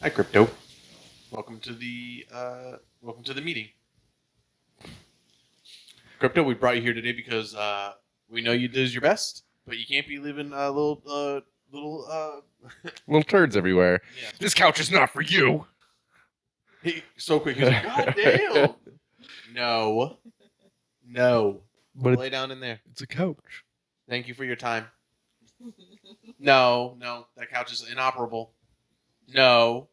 Hi, Crypto. Welcome to the meeting. Crypto, we brought you here today because we know you did your best, but you can't be living little Little turds everywhere. Yeah. This couch is not for you. So quick. He's like, God damn. No. But Lay down in there. it's a couch. Thank you for your time. No, that couch is inoperable. No.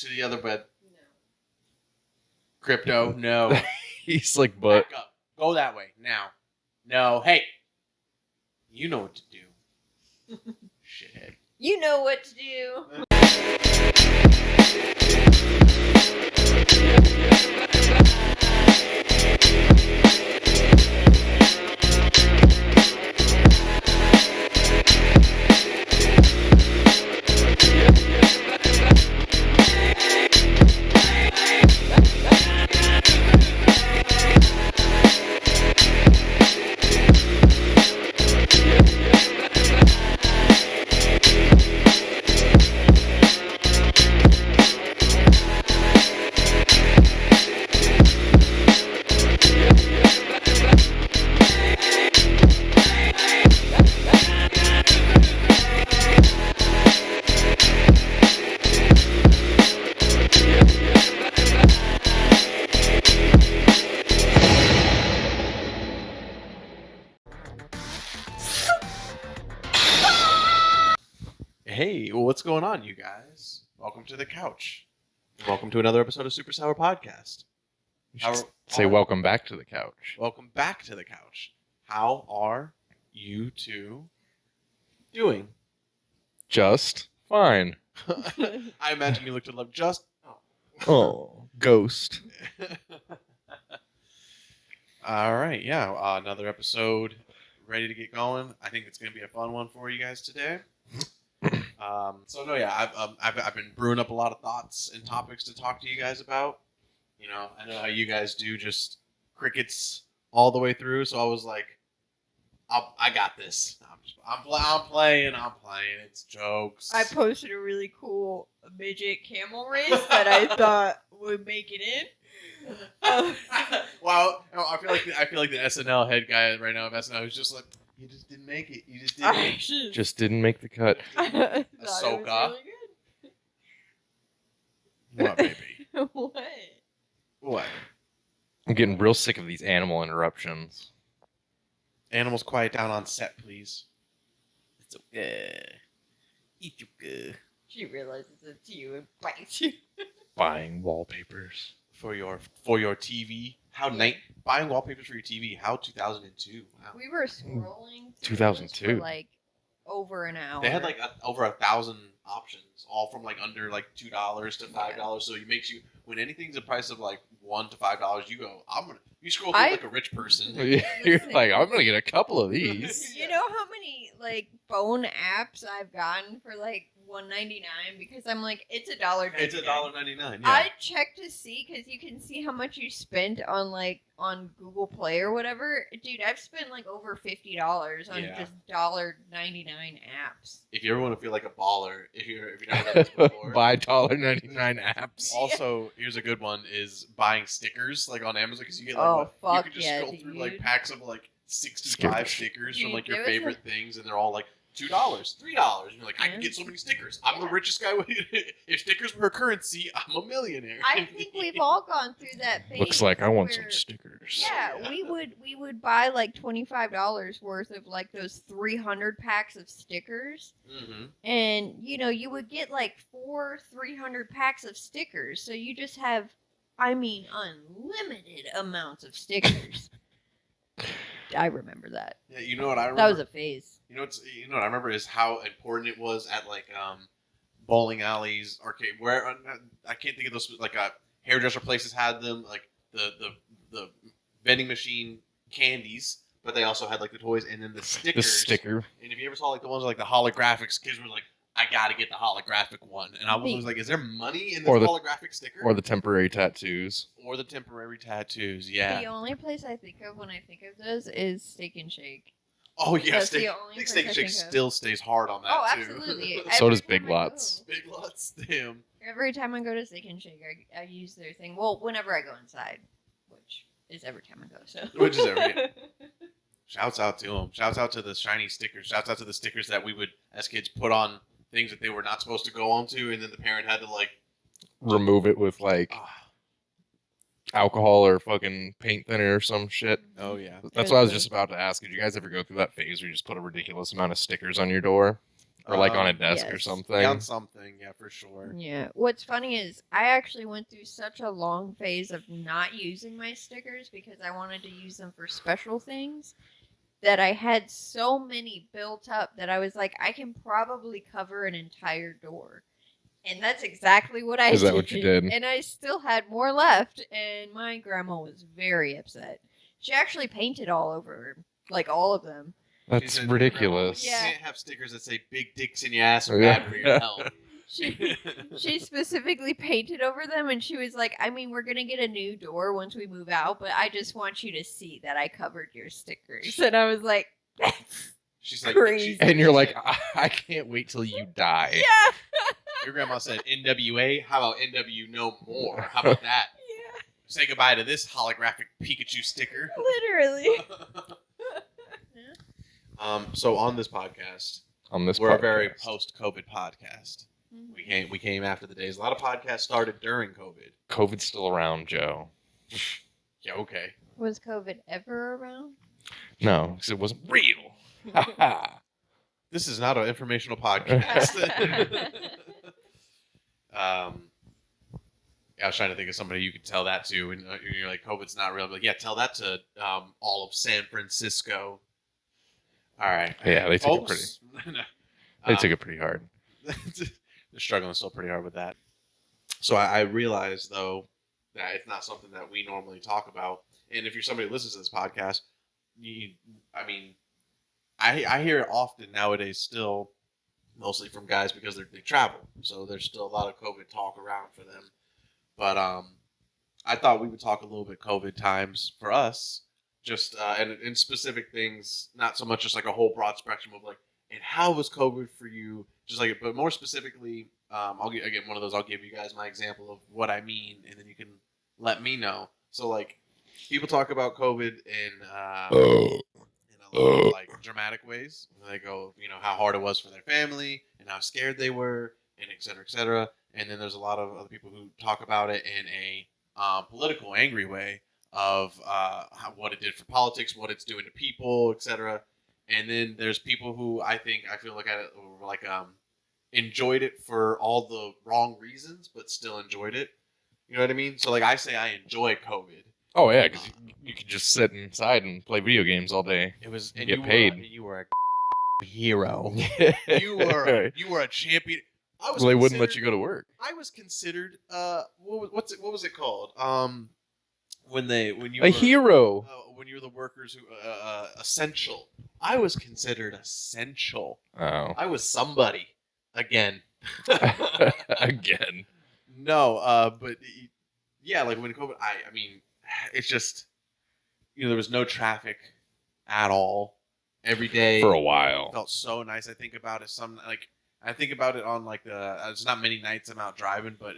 To the other bed. No. Crypto, no. He's like, but Back up. Go that way now. No, hey. You know what to do. Shithead. You know what to do. Hey, well, what's going on, you guys? Welcome to the couch. Welcome to another episode of SuperSour Podcast. you should say welcome back to the couch. Welcome back to the couch. How are you two doing? Just fine. I imagine you looked at love just. Oh, ghost. All right, yeah, another episode ready to get going. I think it's going to be a fun one for you guys today. I've been brewing up a lot of thoughts and topics to talk to you guys about. You know, I know how you guys do, just crickets all the way through. So I was like, I got this. I'm playing. It's jokes. I posted a really cool midget camel race that I thought would make it in. Wow, I feel like the SNL head guy right now of SNL who's just like, you just didn't make it. You just didn't. Just didn't make the cut. I thought it Ahsoka. was really What, baby? good. What? What? I'm getting real sick of these animal interruptions. Animals, quiet down on set, please. It's okay. Eat you good. She realizes it's you and bites you. Buying wallpapers. For your TV. Buying wallpapers for your TV. How 2002? Wow. We were scrolling through 2002. for like over an hour. They had like over 1,000 options, all from like under like $2 to $5. So it makes you, when anything's a price of like $1 to $5, you go, you scroll through like a rich person. You're like, I'm gonna get a couple of these. You know how many like phone apps I've gotten for like $1.99 because I'm like, it's $1.99. It's $1.99. Yeah. I check to see because you can see how much you spent on Google Play or whatever. Dude, I've spent like over $50 on just $1.99 apps. If you ever want to feel like a baller, if you're not done this before, Buy $1.99 apps. Also, here's a good one: is buying stickers like on Amazon because you get like you can just scroll through like packs of like 65 stickers from like your favorite things, and they're all like $2, $3. And you're like, I can get so many stickers. I'm the richest guy. If stickers were currency, I'm a millionaire. I think we've all gone through that phase. Looks like I want some stickers. Yeah, we would buy like $25 worth of like those 300 packs of stickers, and you would get like 4 300 packs of stickers. So you just have, unlimited amounts of stickers. I remember that. Yeah, you know what I remember? That was a phase. You know what I remember is how important it was at like bowling alleys, arcade. Where I can't think of those like hairdresser places had them, like the vending machine candies, but they also had like the toys and then the stickers. The sticker. And if you ever saw like the ones with, like the holographics, kids were like, I gotta get the holographic one. And I was like, is there money in this holographic sticker? Or the temporary tattoos. Yeah. The only place I think of when I think of those is Steak and Shake. Oh yeah, That's the only Steak place and I Shake think of. still stays hard on that Oh, too. absolutely. So does Every Big time I Lots. go- Big Lots, damn. Every time I go to Steak and Shake, I use their thing. Well, whenever I go inside, which is every time I go. So. Which is every. Shouts out to them. Shouts out to the shiny stickers. Shouts out to the stickers that we would, as kids, put on things that they were not supposed to go onto, and then the parent had to like remove it with like alcohol or fucking paint thinner or some shit. Oh yeah. That's what I was just about to ask. Did you guys ever go through that phase where you just put a ridiculous amount of stickers on your door? Or like on a desk or yes. something? Yeah, on something, yeah, for sure. Yeah. What's funny is I actually went through such a long phase of not using my stickers because I wanted to use them for special things that I had so many built up that I was like, I can probably cover an entire door. And that's exactly what I did. Is that what you did? And I still had more left, and my grandma was very upset. She actually painted all over, like all of them. That's ridiculous. You Yeah. can't have stickers that say "big dicks in your ass" or Yeah. "bad for your health." She specifically painted over them, and she was like, I mean, we're going to get a new door once we move out, but I just want you to see that I covered your stickers. And I was like, that's She's like, crazy. And you're like, I can't wait till you die. Yeah. Your grandma said NWA. How about NW no more? How about that? Yeah. Say goodbye to this holographic Pikachu sticker. Literally. So on this podcast, We're a very post-COVID podcast. We came after the days. A lot of podcasts started during COVID. COVID's still around, Joe. Yeah, okay. Was COVID ever around? No, because it wasn't real. This is not an informational podcast. I was trying to think of somebody you could tell that to, and you're like, COVID's not real. But yeah, tell that to all of San Francisco. All right. Yeah, they took Folks, it pretty hard. They're struggling still pretty hard with that. So I realize, though, that it's not something that we normally talk about. And if you're somebody who listens to this podcast, I hear it often nowadays still, mostly from guys because they travel. So there's still a lot of COVID talk around for them. But I thought we would talk a little bit COVID times for us, just and specific things, not so much just like a whole broad spectrum of like, and how was COVID for you? Just like, but more specifically, I'll give again one of those. I'll give you guys my example of what I mean, and then you can let me know. So like, people talk about COVID in a lot of like dramatic ways. They go, how hard it was for their family and how scared they were, and et cetera, et cetera. And then there's a lot of other people who talk about it in a political, angry way of what it did for politics, what it's doing to people, et cetera. And then there's people who I feel like enjoyed it for all the wrong reasons, but still enjoyed it. You know what I mean? So like I say, I enjoy COVID. Oh yeah, because you could just sit inside and play video games all day. It was and get paid. You were a hero. You were a champion. They wouldn't let you go to work. I was considered what was it called? When you a hero. When you were the workers who essential. I was considered essential. Oh. I was somebody again. Again. No, but yeah, like when COVID, I mean, it's just there was no traffic at all every day for a while. It felt so nice. I think about it I think about it on like there's not many nights I'm out driving, but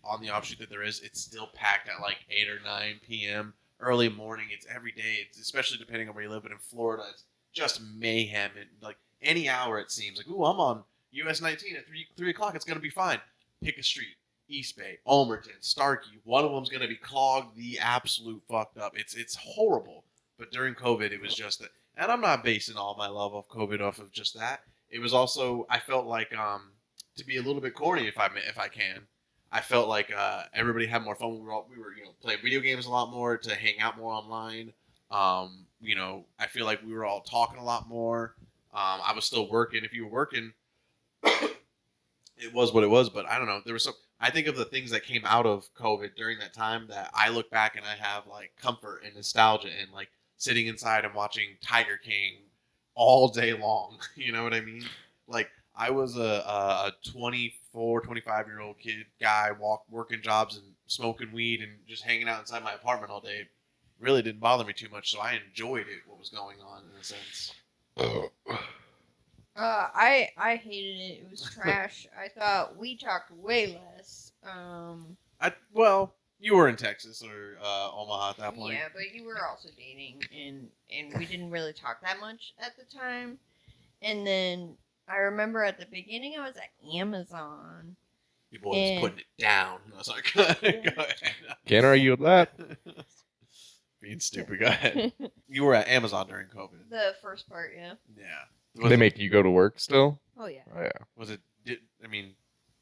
on the offshoot that there is, it's still packed at like 8 or 9 p.m. early morning. It's every day. It's especially depending on where you live. But in Florida, it's just mayhem. And like any hour, it seems like, ooh, I'm on US 19 at 3 o'clock. It's gonna be fine. Pick a street. East Bay, Almerton, Starkey. One of them's gonna be clogged the absolute fucked up. It's horrible. But during COVID, it was just that. And I'm not basing all my love of COVID off of just that. It was also, I felt like, to be a little bit corny if I can, I felt like everybody had more fun. We were playing video games a lot more, to hang out more online. I feel like we were all talking a lot more. I was still working. If you were working, it was what it was. But I don't know. There was I think of the things that came out of COVID during that time that I look back and I have like comfort and nostalgia and like sitting inside and watching Tiger King all day long. You know what I mean? Like I was a 24, 25-year-old guy working jobs and smoking weed and just hanging out inside my apartment all day. Really didn't bother me too much, so I enjoyed it, what was going on in a sense. I hated it. It was trash. I thought we talked way less. Well, you were in Texas or Omaha at that point. Yeah, but you were also dating, and we didn't really talk that much at the time. And then I remember at the beginning I was at Amazon. People were just putting it down. I was like, go ahead. Can't argue with that. Being stupid. Go ahead. You were at Amazon during COVID. The first part, yeah. Yeah. They make you go to work still? Oh yeah. Oh yeah. Was it? I mean,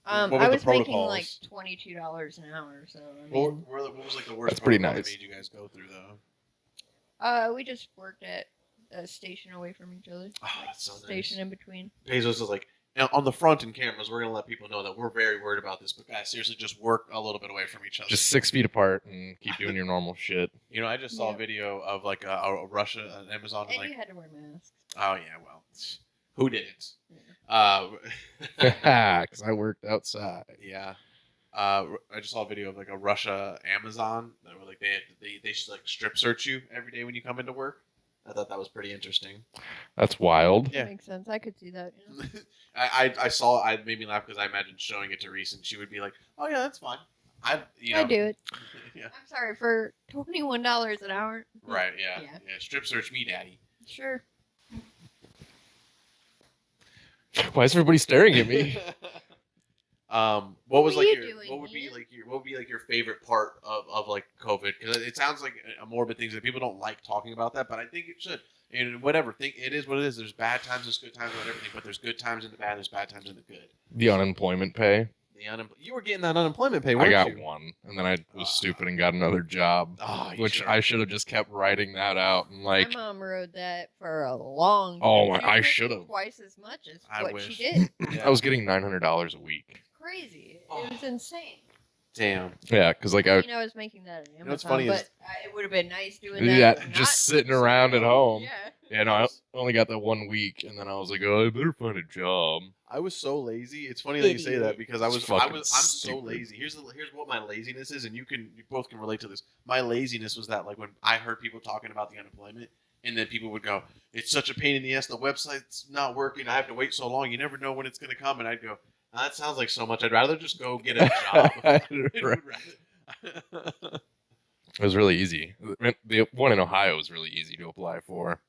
I was making like $22 an hour, so I mean, what was like the worst? That's pretty protocol nice. They made you guys go through though. We just worked at a station away from each other. Oh, that's so Station nice. in between. Bezos is like, on the front in cameras, we're gonna let people know that we're very worried about this, but guys, seriously, just work a little bit away from each other. Just 6 feet apart and keep doing your normal shit. You know, I just saw a video of like a Russia, an Amazon, And like, you had to wear masks. oh yeah, well, who didn't? Because I worked outside. Yeah. I just saw a video of like a Russia Amazon that were like they should like strip search you every day when you come into work. I thought that was pretty interesting. That's wild. Yeah. That makes sense. I could see that. Yeah. I saw it made me laugh because I imagined showing it to Reese and she would be like, "Oh yeah, that's fine." I do it. Yeah. I'm sorry, for $21 an hour. Right. Yeah. Yeah. Yeah. Strip search me, daddy. Sure. Why is everybody staring at me? What was What like are you your doing, what would be Ian? like your favorite part of like COVID? Because it sounds like a morbid thing that people don't like talking about that, but I think it should. And whatever, think it is what it is. There's bad times, there's good times, about everything, but there's good times in the bad, there's bad times in the good. The unemployment pay. You were getting that unemployment pay, I weren't got you? one, and then I was stupid and got another job, which I should have just kept writing that out. And like, my mom rode that for a long time. Oh, my- She I was should've. making twice as much as I what wish. she did. Yeah. I was getting $900 a week. Crazy. Oh. It was insane. Damn. Yeah, because like I was making that at Amazon, know what's funny but is- it would have been nice doing that. Yeah, but just not sitting around at home. Yeah. Yeah, no, I only got that 1 week, and then I was like, oh, I better find a job. I was so lazy. It's funny that you say that because It's I'm fucking so stupid. lazy. Here's what my laziness is, and you both can relate to this. My laziness was that like when I heard people talking about the unemployment, and then people would go, "It's such a pain in the ass. The website's not working. I have to wait so long. You never know when it's gonna come." And I'd go, "That sounds like so much. I'd rather just go get a job." It was really easy. The one in Ohio was really easy to apply for.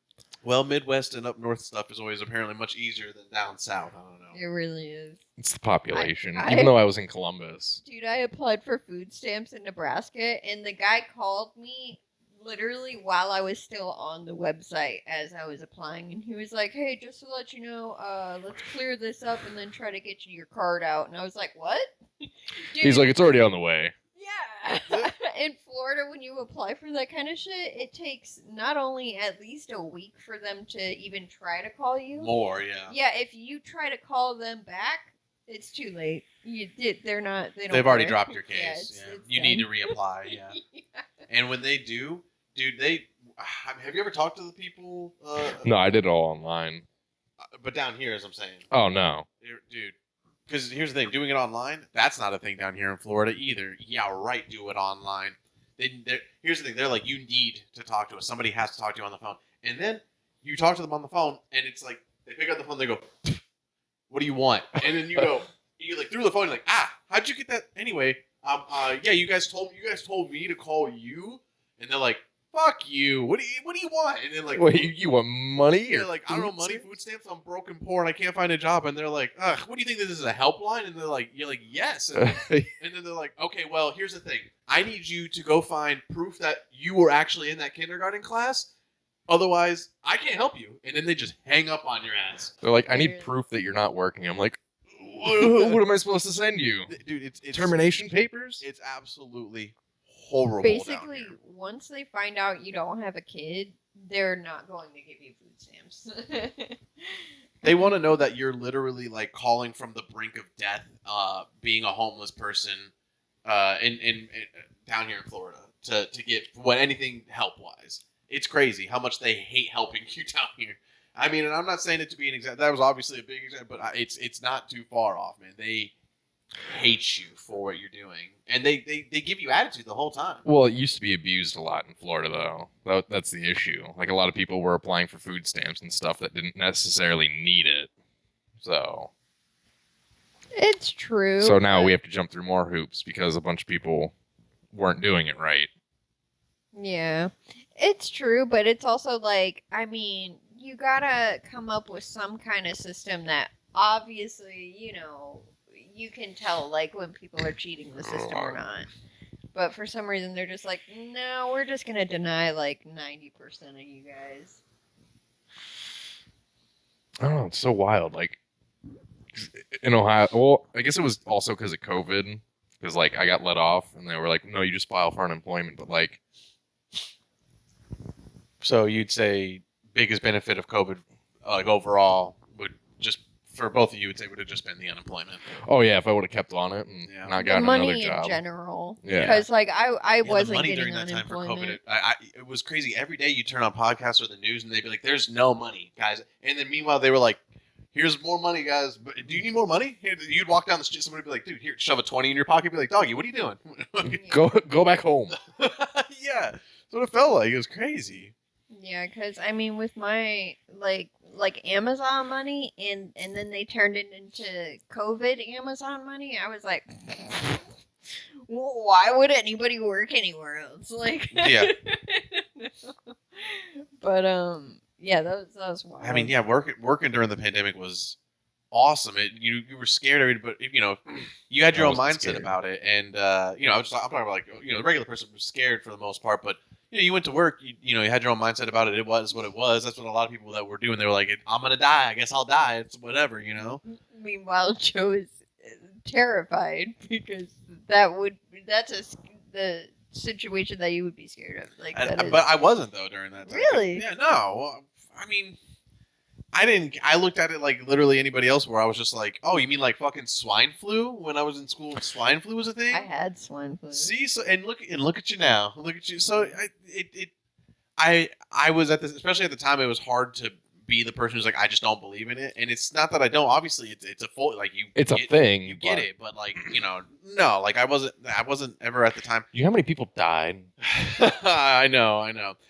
Well, Midwest and up north stuff is always apparently much easier than down south. I don't know. It really is. It's the population. I- Even though I was in Columbus. Dude, I applied for food stamps in Nebraska, and the guy called me literally while I was still on the website as I was applying, and he was like, "Hey, just to let you know, let's clear this up and then try to get you your card out." And I was like, "What?" Dude, He's like, it's already on the way. yeah. In Florida, when you apply for that kind of shit, it takes not only at least a week for them to even try to call you. More, yeah. Yeah, if you try to call them back, it's too late. They're not. They've already care. dropped your Yeah, case. it's You need to done. reapply. Yeah. Yeah. And when they do, dude, have you ever talked to the people? No, I did it all online. But down here, as I'm saying, Oh, no. dude. Because here's the thing, doing it online, that's not a thing down here in Florida either. Yeah, right, do it online. Here's the thing, they're like, you need to talk to us. Somebody has to talk to you on the phone. And then you talk to them on the phone, and it's like, they pick up the phone, they go, what do you want? And then you like through the phone, you're like, how'd you get that? Anyway, yeah, you guys told me to call you. And they're like, fuck you. What do you want? And then like, Wait, you want money? they're or like, I don't know, food money, stamps? food stamps. I'm broke and poor, and I can't find a job. And they're like, ugh, what do you think this is, a helpline? And they're like, you're like, yes. And then they're like, okay, well, here's the thing. I need you to go find proof that you were actually in that kindergarten class. Otherwise, I can't help you. And then they just hang up on your ass. They're like, I need Weird. proof that you're not working. I'm like, what am I supposed to send you? Dude, it's Termination papers? It's absolutely horrible. Basically, down here. once they find out you don't have a kid, they're not going to give you food stamps. They want to know that you're literally like calling from the brink of death, being a homeless person, in down here in Florida to get anything help wise. It's crazy how much they hate helping you down here. I mean, and I'm not saying it to be an example. That was obviously a big example, but it's not too far off, man. They hate you for what you're doing, and they give you attitude the whole time. Well, it used to be abused a lot in Florida, though. That's the issue. Like, a lot of people were applying for food stamps and stuff that didn't necessarily need it. So it's true. So now we have to jump through more hoops because a bunch of people weren't doing it right. Yeah, it's true, but it's also like, I mean, you gotta come up with some kind of system that obviously, you know, you can tell like when people are cheating the system or not. But for some reason, they're just like, no, we're just gonna deny like 90% of you guys. I don't know. It's so wild. Like, in Ohio, well, I guess it was also because of COVID. Because, like, I got let off, and they were like, no, you just file for unemployment. But, like... So you'd say biggest benefit of COVID, like, overall, would just, for both of you, would say would have just been the unemployment. Oh, yeah, if I would have kept on it and not gotten another job. The money in general. Yeah. Because, like, I wasn't the money getting during that time for unemployment. COVID, it was crazy. Every day you turn on podcasts or the news, and they'd be like, there's no money, guys. And then meanwhile, they were like, here's more money, guys. But do you need more money? You'd walk down the street, somebody would be like, dude, here, shove a 20 in your pocket. Be like, doggy, what are you doing? Go back home. Yeah. That's what it felt like. It was crazy. Yeah, because, I mean, with my, like Amazon money, and then they turned it into COVID Amazon money, I was like, well, why would anybody work anywhere else? Like, yeah. But, yeah, that was wild. I mean, yeah, working during the pandemic was awesome. You were scared, but you know, you had your own mindset about it, and you know, I'm talking about like, you know, the regular person was scared for the most part, but you know, you went to work, you know, you had your own mindset about it. It was what it was. That's what a lot of people that were doing. They were like, I'm gonna die. I guess I'll die. It's whatever, you know. Meanwhile, Joe is terrified because that's the situation that you would be scared of. Like, but I wasn't though during that time. Really? Yeah, no. I mean, I looked at it like literally anybody else, where I was just like, oh, you mean like fucking swine flu? When I was in school, swine flu was a thing. I had swine flu. See, so look at you now. Look at you. So I was especially at the time, it was hard to be the person who's like, I just don't believe in it. And it's not that I don't. Obviously, it's a full, like, it's a thing. You get it, but like, you know, no, like I wasn't ever at the time. You know how many people died? I know.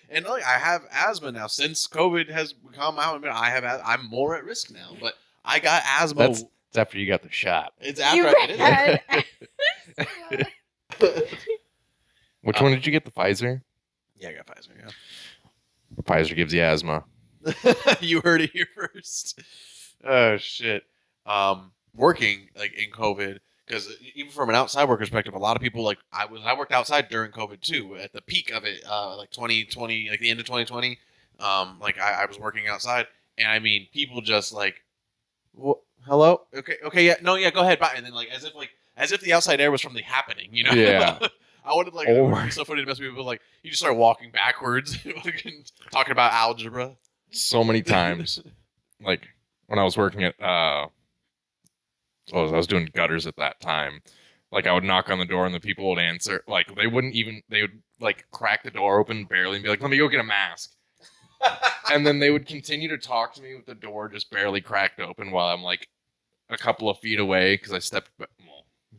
And like, I have asthma now since COVID has come out. I'm more at risk now, but I got asthma. That's after you got the shot. It's after I did it. Which one did you get? The Pfizer? Yeah, I got Pfizer. Yeah. Pfizer gives you asthma. You heard it here first. Oh shit. Working like in COVID, because even from an outside work perspective, a lot of people like I worked outside during COVID too, at the peak of it, like 2020, like the end of 2020. Like I was working outside, and I mean, people just like, well, hello, okay, yeah, no, yeah, go ahead, bye, and then like as if the outside air was from the happening, you know? Yeah. I wanted like so funny to mess with people, like you just start walking backwards, talking about algebra. So many times, like when I was working at, I was doing gutters at that time. Like I would knock on the door and the people would answer. Like they would like crack the door open barely and be like, "Let me go get a mask." And then they would continue to talk to me with the door just barely cracked open while I'm like a couple of feet away because I stepped,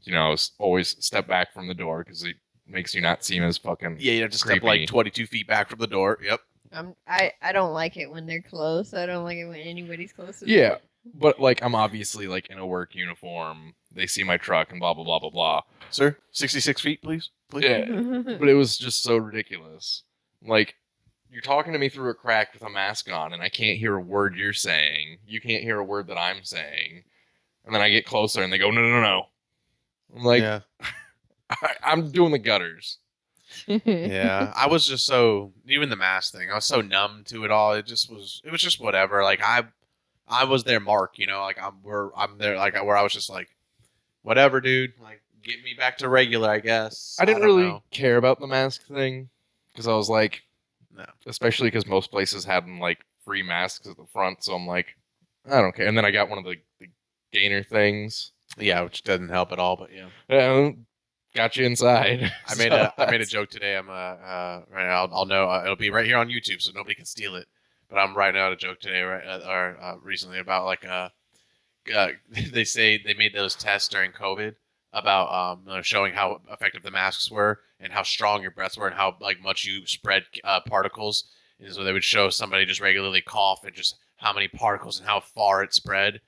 you know, I was always step back from the door because it makes you not seem as fucking you have to creepy. step like 22 feet back from the door. Yep. I don't like it when they're close. I don't like it when anybody's close to me. Yeah, but like I'm obviously like in a work uniform. They see my truck and blah blah blah blah blah. Sir, 66 feet, please. Yeah, but it was just so ridiculous. Like you're talking to me through a crack with a mask on, and I can't hear a word you're saying. You can't hear a word that I'm saying, and then I get closer, and they go, no. I'm like, yeah. I'm doing the gutters. Yeah, I was just so, even the mask thing, I was so numb to it all. It was just whatever. Like I was their mark, you know, like I'm there, like where I was just like, whatever, dude, like get me back to regular, I guess. I didn't really care about the mask thing because I was like, no, especially because most places had like free masks at the front, so I'm like, I don't care. And then I got one of the gainer things. Yeah, which doesn't help at all, but yeah. Got you inside. I made a joke today. I'm right now. I'll know it'll be right here on YouTube, so nobody can steal it. But I'm writing out a joke today, recently about like they say they made those tests during COVID about showing how effective the masks were and how strong your breaths were and how like much you spread particles. And so they would show somebody just regularly cough and just how many particles and how far it spread.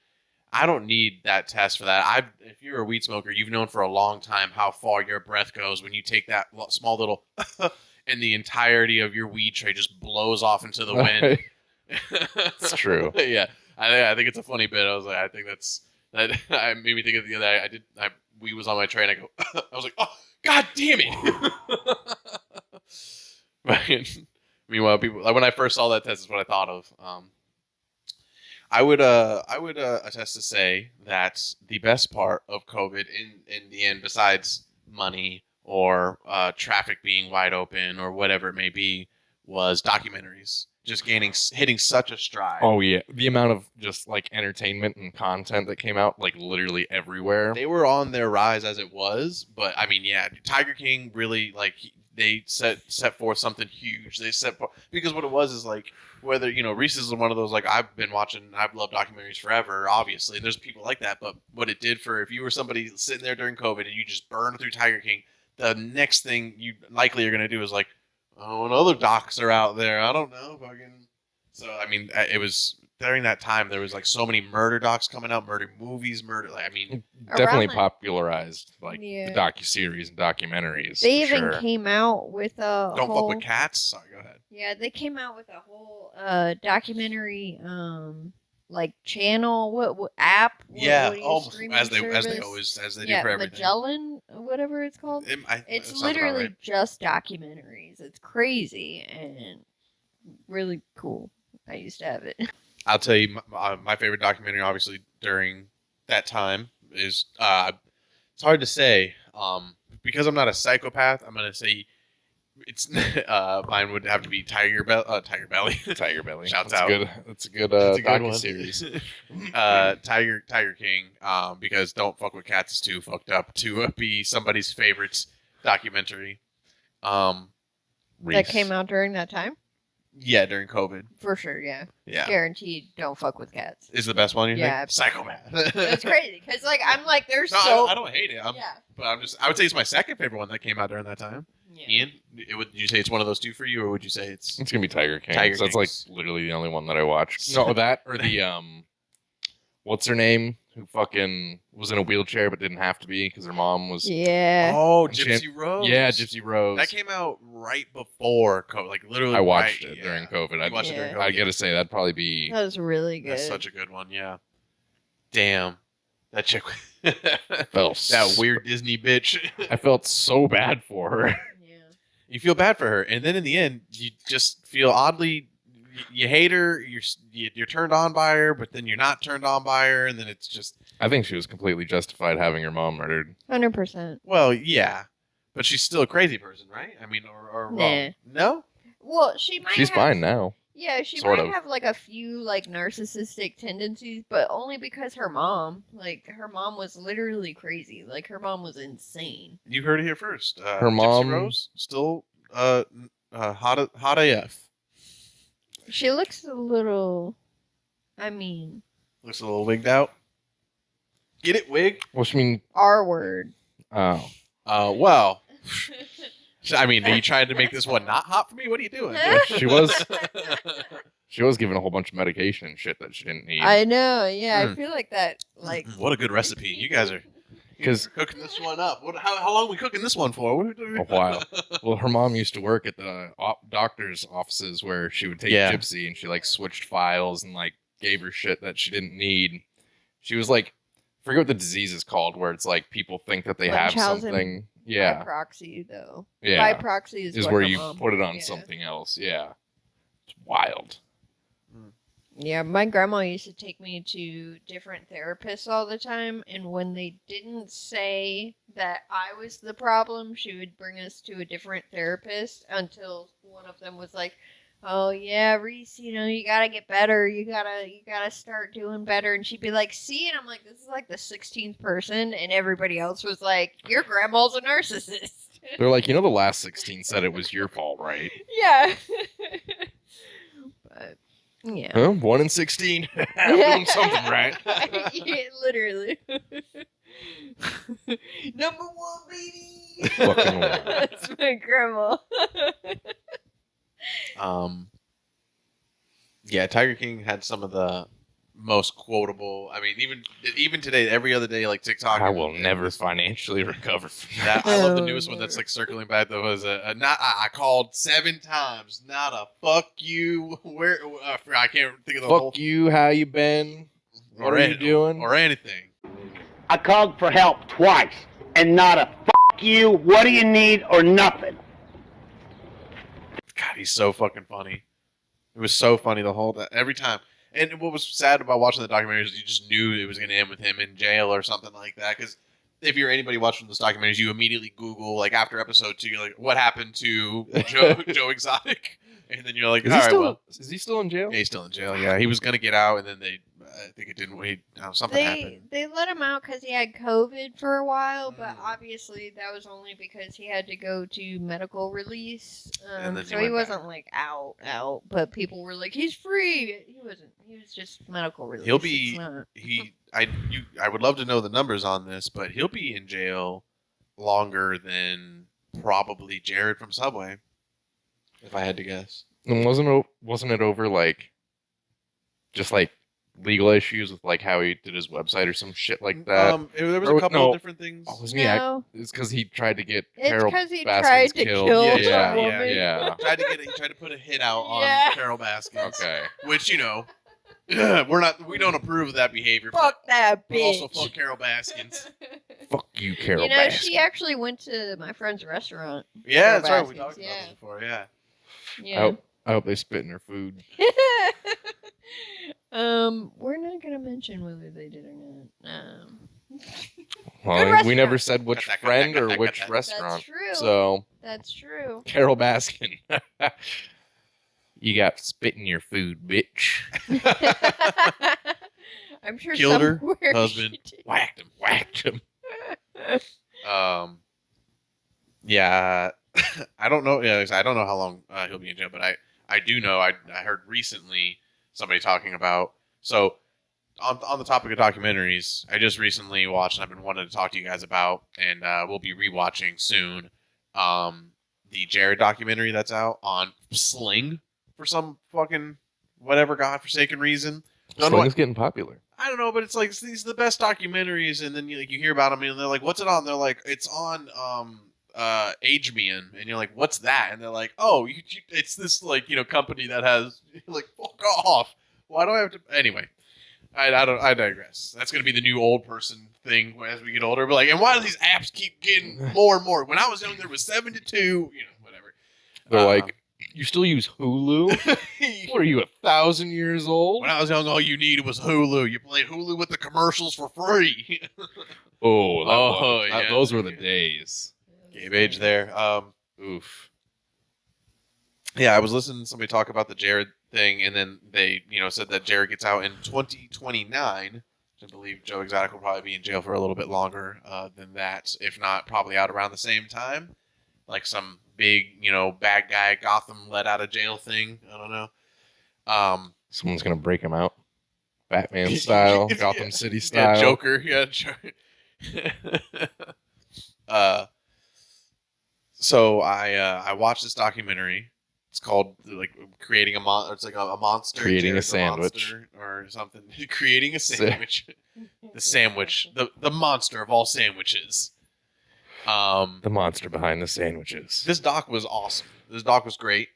I don't need that test for that. If you're a weed smoker, you've known for a long time how far your breath goes when you take that small little and the entirety of your weed tray just blows off into the wind. It's true. Yeah, I think it's a funny bit. I was like, I think that I made me think of the other day. Weed was on my tray and I go, I was like, oh, God damn it. Meanwhile, people, like, when I first saw that test, is what I thought of. I would attest to say that the best part of COVID in the end, besides money or traffic being wide open or whatever it may be, was documentaries just hitting such a stride. Oh yeah, the amount of just like entertainment and content that came out like literally everywhere. They were on their rise as it was, but I mean, yeah, Tiger King really they set forth something huge. Because what it was is like, whether, Reese is one of those, like, I've loved documentaries forever, obviously. There's people like that, but what it did if you were somebody sitting there during COVID and you just burned through Tiger King, the next thing you likely are going to do is like, oh, and other docs are out there. I don't know. So, I mean, it was, during that time, there was like so many murder docs coming out, murder movies, definitely popularized the docuseries and documentaries. They even came out with a Don't fuck with cats. Sorry, go ahead. Yeah, they came out with a whole documentary like channel, what app? Yeah, as they do for everything. Magellan, whatever it's called. It's literally right. Just documentaries. It's crazy and really cool. I used to have it. I'll tell you, my favorite documentary, obviously, during that time is, it's hard to say, because I'm not a psychopath, I'm going to say it's, mine would have to be Tiger Belly. Tiger Belly. Shouts out. That's a good docu-series. Tiger King, because Don't Fuck with Cats is too fucked up to be somebody's favorite documentary. Reese. That came out during that time? Yeah, during COVID. For sure, yeah. Yeah. Guaranteed, Don't Fuck with Cats. Is the best one, you think? Yeah. Psychopath. It's crazy, because, like, I'm like, there's I don't hate it. But I would say it's my second favorite one that came out during that time. Yeah. Ian, would you say it's one of those two for you, or would you say it's going to be Tiger King? Tiger That's, like, literally the only one that I watched. No, that, or the, what's her name? Who fucking was in a wheelchair but didn't have to be because her mom was. Yeah. Oh, Gypsy Rose. Yeah, Gypsy Rose. That came out right before COVID. Like, literally. I watched it during COVID. I watched it during COVID. I gotta say, that'd probably be. That was really good. That's such a good one, yeah. Damn. That chick. Felt that weird Disney bitch. I felt so bad for her. Yeah. You feel bad for her. And then in the end, you just feel oddly. You hate her, you're turned on by her, but then you're not turned on by her, and then it's just... I think she was completely justified having her mom murdered. 100%. Well, yeah. But she's still a crazy person, right? I mean, or nah. No? Well, she's fine now. Yeah, she might have, like, a few, like, narcissistic tendencies, but only because her mom was literally crazy. Like, her mom was insane. You heard it here first. Her mom... Gypsy Rose, still hot AF. She looks a little... Looks a little wigged out. Get it, wig? What's she mean? R word. Oh. Well. I mean, are you trying to make this one not hot for me? What are you doing? She was given a whole bunch of medication and shit that she didn't need. I know, yeah. I feel like that, like... What a good recipe. You guys are... Because cooking this one up. How long are we cooking this one for? A while. Well, her mom used to work at the doctor's offices where she would take Gypsy and she like switched files and like gave her shit that she didn't need. She was like, I forget what the disease is called, where it's like people think that they have something. Yeah. By proxy, though. Yeah. By proxy is where you put it on something else. Yeah. It's wild. Yeah, my grandma used to take me to different therapists all the time, and when they didn't say that I was the problem, she would bring us to a different therapist until one of them was like, "Oh yeah, Reese, you gotta get better. You gotta start doing better." And she'd be like, "See," and I'm like, "This is like the 16th person," and everybody else was like, "Your grandma's a narcissist." They're like, the last 16 said it was your fault, right? Yeah. But. Yeah. Huh? 1 in 16. I'm doing something right. Yeah, literally. Number 1, baby. Fucking one. That's my grandma. Yeah, Tiger King had some of the most quotable. I mean, even today, every other day, like TikTok. I will never financially recover from that. I love the newest one that's like circling back. That was I called 7 times. Not a fuck you. Where I can't think of the whole. Fuck you. How you been? What are you doing? Or anything. I called for help twice, and not a fuck you. What do you need or nothing? God, he's so fucking funny. It was so funny the whole every time. And what was sad about watching the documentaries is you just knew it was going to end with him in jail or something like that. Because if you're anybody watching those documentaries, you immediately Google, like, after episode 2, you're like, what happened to Joe Exotic? And then you're like, is he still in jail? Yeah, he's still in jail, yeah. He was going to get out, and then I think it didn't wait. Something happened. They let him out because he had COVID for a while, but obviously that was only because he had to go to medical release. So he wasn't like out, but people were like, he's free. He wasn't. He was just medical release. He'll be. I would love to know the numbers on this, but he'll be in jail longer than probably Jared from Subway, if I had to guess. And wasn't it over like, just like legal issues with like how he did his website or some shit like that? There was a couple of different things. Oh, wasn't he? It's because he tried to get Carol because he Baskins tried to killed. kill Yeah. He tried to put a hit out on Carol Baskins. Okay. Which, you know, we don't approve of that behavior. Fuck that bitch. Also, fuck Carol Baskins. Fuck you, Carol. You know, Baskins. she actually went to my friend's restaurant. Yeah, Carol that's right. We Baskins, talked about this before. Yeah. Yeah. I hope they spit in her food. We're not gonna mention whether they did or not. Well, we never said which Cut that, friend cut or that, which cut that. restaurant. That's true. So That's true. Carol Baskin, you got spit in your food, bitch. I'm sure Killed her somewhere husband. she did. Whacked him. Yeah. I don't know. Yeah, I don't know how long he'll be in jail, but I do know. I heard recently somebody talking about. So on the topic of documentaries, I just recently watched, and I've been wanting to talk to you guys about, and we'll be rewatching soon. The Jared documentary that's out on Sling for some fucking whatever godforsaken reason. Sling is getting popular. I don't know, but it's like these are the best documentaries, and then you hear about them, and they're like, "What's it on?" They're like, "It's on Age Man," and you're like, "What's that?" And they're like, "Oh, it's this company that has like fuck off. Why do I have to?" Anyway, I digress. That's gonna be the new old person thing as we get older. But like, and why do these apps keep getting more and more? When I was young, there was 72. Whatever. They're like, you still use Hulu? What are you, 1,000 years old? When I was young, all you needed was Hulu. You played Hulu with the commercials for free. Those were the days. Gave age there. Oof. Yeah, I was listening to somebody talk about the Jared thing, and then they, said that Jared gets out in 2029. I believe Joe Exotic will probably be in jail for a little bit longer than that, if not probably out around the same time. Like some big, bad guy Gotham let out of jail thing. I don't know. Someone's gonna break him out, Batman style, Gotham City style. Yeah, Joker. Yeah. So I watched this documentary. It's called like creating a monster. It's like a monster creating Jared's a sandwich or something. Creating a sandwich. The sandwich. The monster of all sandwiches. The monster behind the sandwiches. This doc was awesome. This doc was great.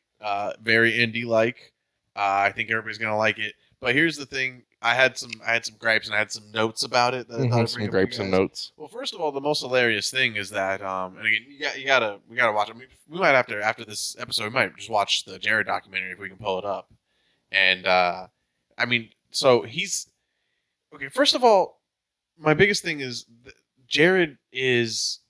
Very indie-like. I think everybody's gonna like it. But here's the thing: I had some gripes and I had some notes about it. Some gripes and notes. Well, first of all, the most hilarious thing is that, and again, we gotta watch it. We might after this episode, we might just watch the Jared documentary if we can pull it up. And so he's okay. First of all, my biggest thing is Jared is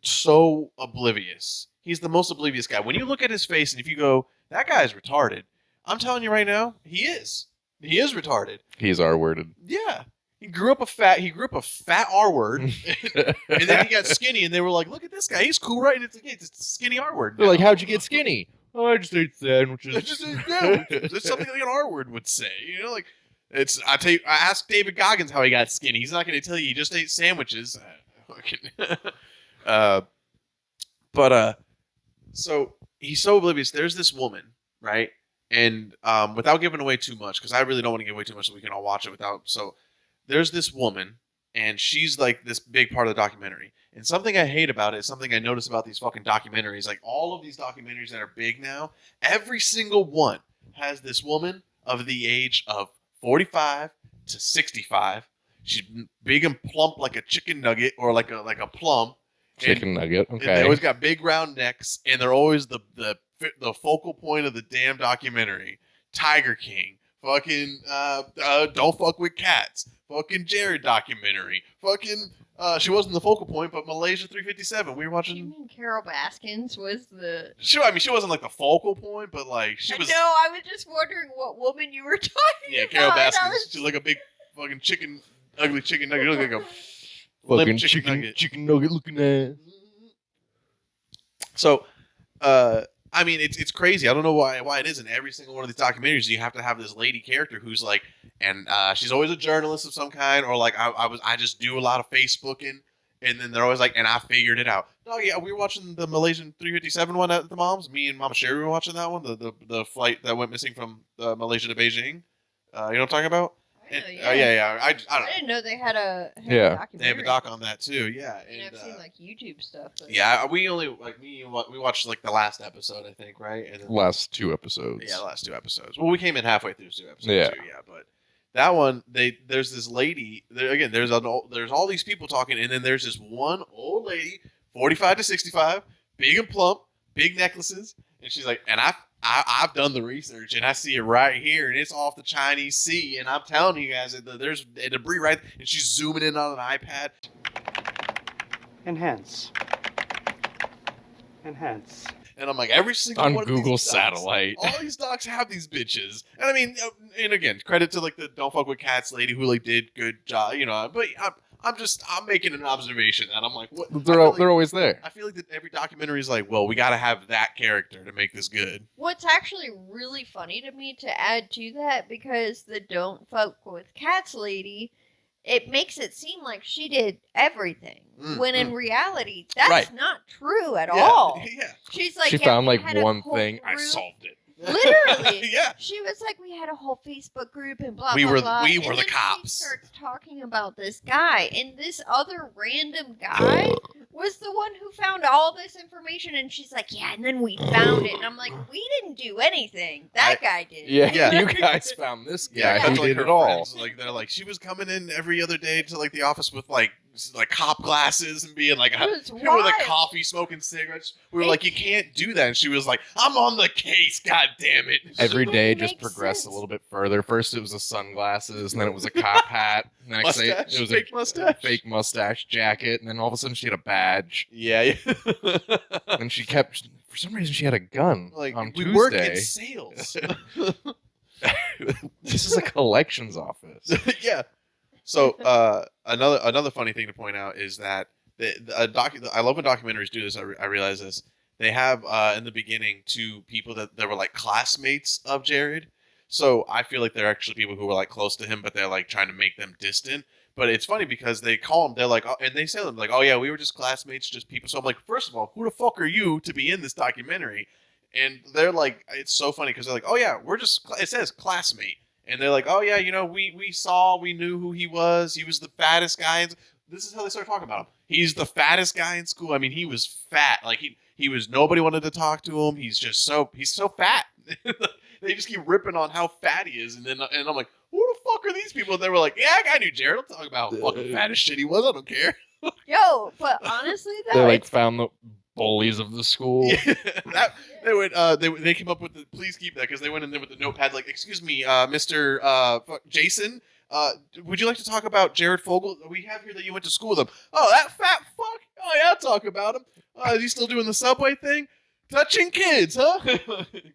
so oblivious. He's the most oblivious guy. When you look at his face and if you go, that guy's retarded, I'm telling you right now, he is. He is retarded. He's R-worded. Yeah. He grew up a fat R-word, and then he got skinny, and they were like, look at this guy. He's cool, right? And it's a skinny R-word. They're like, how'd you get skinny? Oh, I just ate sandwiches. I just ate sandwiches. That's something like an R-word would say. I asked David Goggins how he got skinny. He's not going to tell you he just ate sandwiches. So he's so oblivious. There's this woman, right? And without giving away too much, because I really don't want to give away too much, so we can all watch it without. So there's this woman, and she's like this big part of the documentary. And something I hate about it is something I notice about these fucking documentaries. Like all of these documentaries that are big now, every single one has this woman of the age of 45 to 65. She's big and plump like a chicken nugget or like a plum. Chicken nugget. Okay. They always got big round necks, and they're always the focal point of the damn documentary. Tiger King, fucking Don't Fuck with Cats, fucking Jared documentary, fucking she wasn't the focal point, but Malaysia 357. We were watching. You mean Carol Baskins was the? She wasn't like the focal point, but like she was. No, I was just wondering what woman you were talking about. Yeah, Carol Baskins. She's like a big fucking ugly chicken nugget. You look like a Fucking chicken nugget looking at. So, I mean, it's crazy. I don't know why it is in every single one of these documentaries. You have to have this lady character who's like, and she's always a journalist of some kind, or like I just do a lot of Facebooking, and then they're always like, and I figured it out. Oh yeah, we were watching the Malaysian 357 one at the mom's. Me and Mama Sherry were watching that one, the flight that went missing from Malaysia to Beijing. You know what I'm talking about? Yeah. I don't know. I didn't know they had a documentary. They have a doc on that too. Yeah, and I've seen like YouTube stuff. But... Yeah, we only we watched like the last episode, I think, right? And then, last 2 episodes. Yeah, the last 2 episodes. Well, we came in halfway through 2 episodes. Yeah, too, yeah. But that one, there's this lady. There's all these people talking, and then there's this one old lady, 45 to 65, big and plump, big necklaces, and she's like, and I've done the research, and I see it right here, and it's off the Chinese Sea, and I'm telling you guys that there's debris right, and she's zooming in on an iPad. Enhance. And I'm like, every single on one Google of these Satellite. All these docs have these bitches, and I mean, and again, credit to like the Don't Fuck with Cats lady who like did good job, you know. But I'm making an observation that I'm like, what? They're always there. I feel like that every documentary is like, well, we got to have that character to make this good. What's actually really funny to me to add to that, because the Don't Fuck with Cats lady, it makes it seem like she did everything, when in reality, that's not true at all. Yeah. She's like, she found like one thing. I solved it. Literally. Yeah. She was like, we had a whole Facebook group and blah, we blah, were, blah. We and were the then cops. She starts talking about this guy, and this other random guy was the one who found all this information, and she's like, yeah, and then we found it. And I'm like, we didn't do anything. That guy did. Yeah, you guys found this guy. Yeah, He did it all. Friends, like, they're like, she was coming in every other day to like the office with like cop glasses and being like with a coffee, smoking cigarettes. We were like, you can't do that. And she was like, I'm on the case, god damn it. Every day just progressed a little bit further. First it was the sunglasses, and then it was a cop hat. Next day it was a fake mustache jacket, and then all of a sudden she had a badge. Yeah. And she kept, for some reason she had a gun. Like, on we Tuesday. work in sales. This is a collections office. Yeah. So another funny thing to point out is that I love when documentaries do this. I realize this. They have in the beginning 2 people that were like classmates of Jared. So I feel like they're actually people who were like close to him, but they're like trying to make them distant. But it's funny because they call him. They're like, and they say them like, oh yeah, we were just classmates, just people. So I'm like, first of all, who the fuck are you to be in this documentary? And they're like, it's so funny because they're like, oh yeah, we're just. It says classmate. And they're like, oh, yeah, you know, we knew who he was. He was the fattest guy. This is how they start talking about him. He's the fattest guy in school. I mean, he was fat. Like, he was, nobody wanted to talk to him. He's so fat. They just keep ripping on how fat he is. And I'm like, who the fuck are these people? And they were like, yeah, I knew Jared. I'll talk about how fucking fat as shit he was. I don't care. Yo, but honestly, though. They like found the bullies of the school. Yeah, they came up with the please keep that because they went in there with the notepad like, excuse me, Mr. Jason, would you like to talk about Jared Fogle? We have here that you went to school with him. Oh, that fat fuck. Oh yeah, I'll talk about him. Is he still doing the subway thing? Touching kids, huh?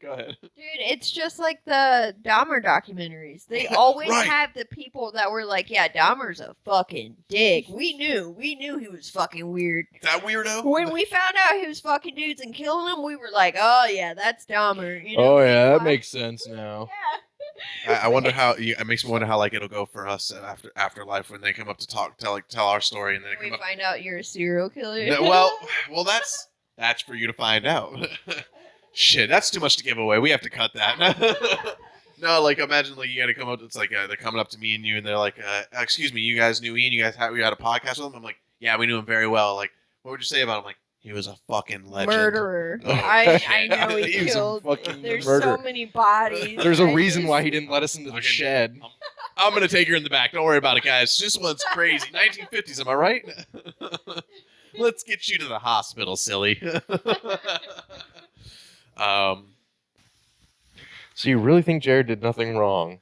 Go ahead. Dude, it's just like the Dahmer documentaries. They always have the people that were like, yeah, Dahmer's a fucking dick. We knew he was fucking weird. That weirdo? When we found out he was fucking dudes and killing them, we were like, oh yeah, that's Dahmer. You know? Oh yeah, that makes sense now. Yeah. I wonder how. It makes me wonder how like it'll go for us afterlife when they come up to tell our story, and then we find out you're a serial killer. No, well, that's for you to find out. Shit, that's too much to give away. We have to cut that. No, like imagine like you got to come up. It's like they're coming up to me and you, and they're like, "Excuse me, you guys knew Ian? You guys had a podcast with him?" I'm like, "Yeah, we knew him very well." Like, what would you say about him? Like, he was a fucking legend. Murderer. Oh, I know he was a killed. fucking There's murderer. so many bodies. There's a reason why he didn't let us into the Okay. shed. I'm gonna take her in the back. Don't worry about it, guys. This one's crazy. 1950s, am I right? Let's get you to the hospital, silly. So you really think Jared did nothing wrong?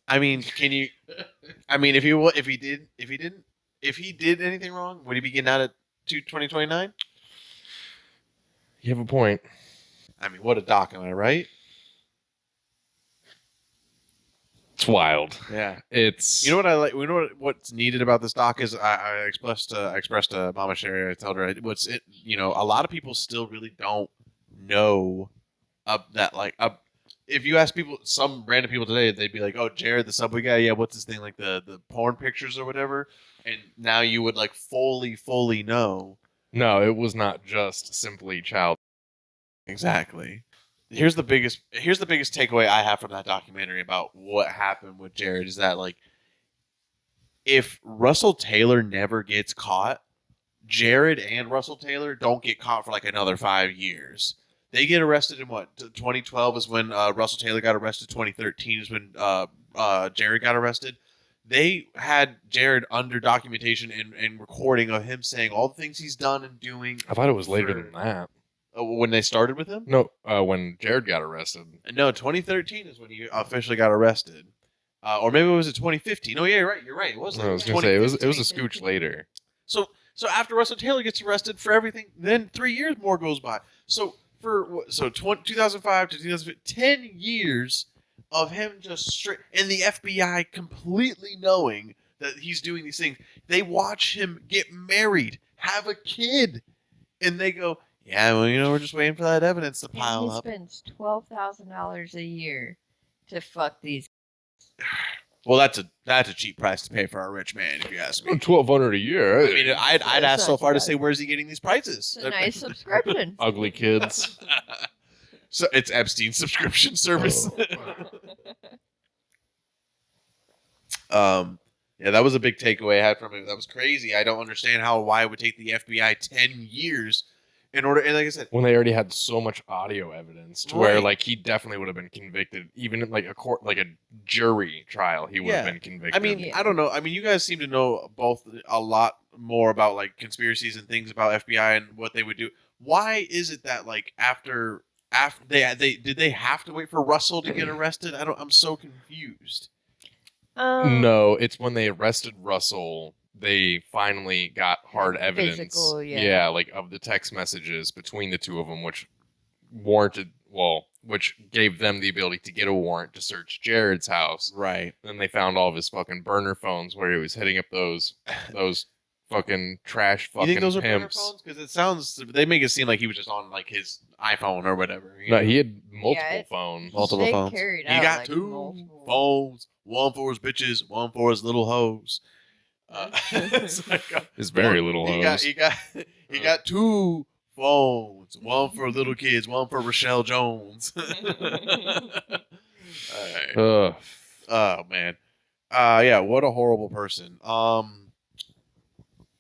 I mean, can you? I mean, if he did anything wrong, would he be getting out at 2029? You have a point. I mean, what a doc, am I right? It's wild. Yeah. It's You know what I like? You know what's needed about this doc is I expressed to Mama Sherry. I told her a lot of people still really don't know that if you ask people, some random people today, they'd be like, "Oh, Jared, the Subway guy, yeah, what's his thing, like the porn pictures or whatever," and now you would like fully know. No, it was not just simply child. Exactly. Here's the biggest takeaway I have from that documentary about what happened with Jared is that like if Russell Taylor never gets caught, Jared and Russell Taylor don't get caught for like another 5 years. They get arrested in what? 2012 is when Russell Taylor got arrested. 2013 is when Jared got arrested. They had Jared under documentation and recording of him saying all the things he's done and doing. I thought it was later than that. When they started with him? No, when Jared got arrested. No, 2013 is when he officially got arrested. Or maybe it was 2015. Oh, yeah, you're right. It was. I was going to say, it was a scooch later. So after Russell Taylor gets arrested for everything, then 3 years more goes by. So 2005 to 2015, 10 years of him just straight, and the FBI completely knowing that he's doing these things. They watch him get married, have a kid, and they go, "Yeah, well, we're just waiting for that evidence to pile up." He spends $12,000 a year to fuck these. Well, that's a cheap price to pay for a rich man, if you ask me. $1,200 a year. I mean, I'd ask so far to say, where's he getting these prices? It's a nice subscription. Ugly kids. So it's Epstein's subscription service. Yeah, that was a big takeaway I had from it. That was crazy. I don't understand why it would take the FBI 10 years in order. And like I said, when they already had so much audio evidence to where like he definitely would have been convicted, even in like a court, like a jury trial, he would have been convicted. I mean, I don't know. I mean, you guys seem to know both a lot more about like conspiracies and things about FBI and what they would do. Why is it that like after did they have to wait for Russell to get arrested? I'm so confused. No, it's when they arrested Russell, they finally got hard evidence. Physical, yeah. Like of the text messages between the two of them, which gave them the ability to get a warrant to search Jared's house. Right. Then they found all of his fucking burner phones where he was hitting up those fucking trash fucking You think those are burner pimps. phones? Because they make it seem like he was just on like his iPhone or whatever. No, he had multiple phones. Multiple They phones. carried He out, got like, two multiple. phones. One for his bitches, one for his little hoes. It's like, His very little hose. He got two phones. One for little kids, one for Rochelle Jones. Alright. Ugh. Oh man. Yeah, what a horrible person.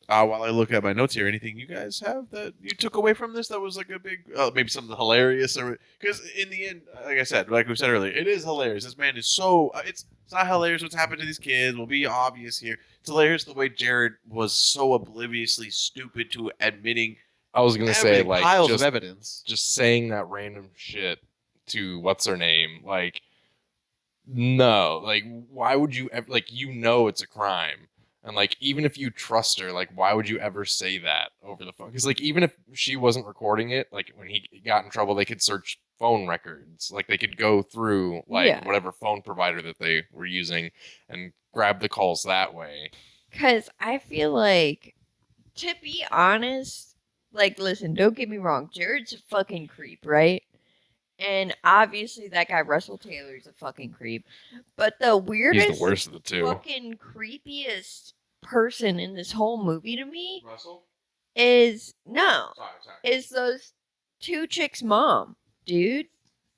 While I look at my notes here, anything you guys have that you took away from this that was like a big, maybe something hilarious, or because in the end, like I said, like we said earlier, it is hilarious. This man is so it's not hilarious what's happened to these kids. Will be obvious here. It's hilarious the way Jared was so obliviously stupid to admitting. I was gonna say like piles just of evidence. just saying that random shit to what's her name, like no, like why would you ever, like, it's a crime, and like even if you trust her, like why would you ever say that over the phone? Because like even if she wasn't recording it, like when he got in trouble, they could search phone records, like they could go through like whatever phone provider that they were using and grab the calls that way. Because I feel like, to be honest, like, listen, don't get me wrong, Jared's a fucking creep, right? And obviously that guy Russell Taylor's a fucking creep. But the weirdest, he's the worst of the two. fucking creepiest person in this whole movie to me Russell? is Sorry. those two chicks' mom, dude.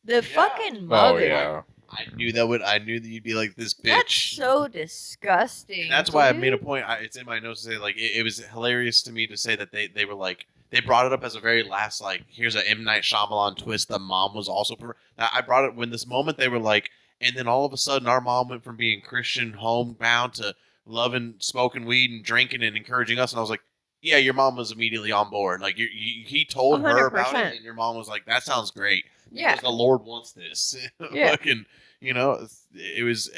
The fucking mother. Oh yeah. I knew that you'd be like this bitch. That's so disgusting. And that's why I made a point. It's in my notes to say like it was hilarious to me to say that they were like they brought it up as a very last like here's a M Night Shyamalan twist. The mom was also. Now, I brought it when this moment they were like, and then all of a sudden our mom went from being Christian homebound to loving smoking weed and drinking and encouraging us, and I was like, yeah, your mom was immediately on board. Like he told her about 100%. it, and your mom was like, that sounds great. Yeah. Because the Lord wants this. Yeah. Fucking, it was.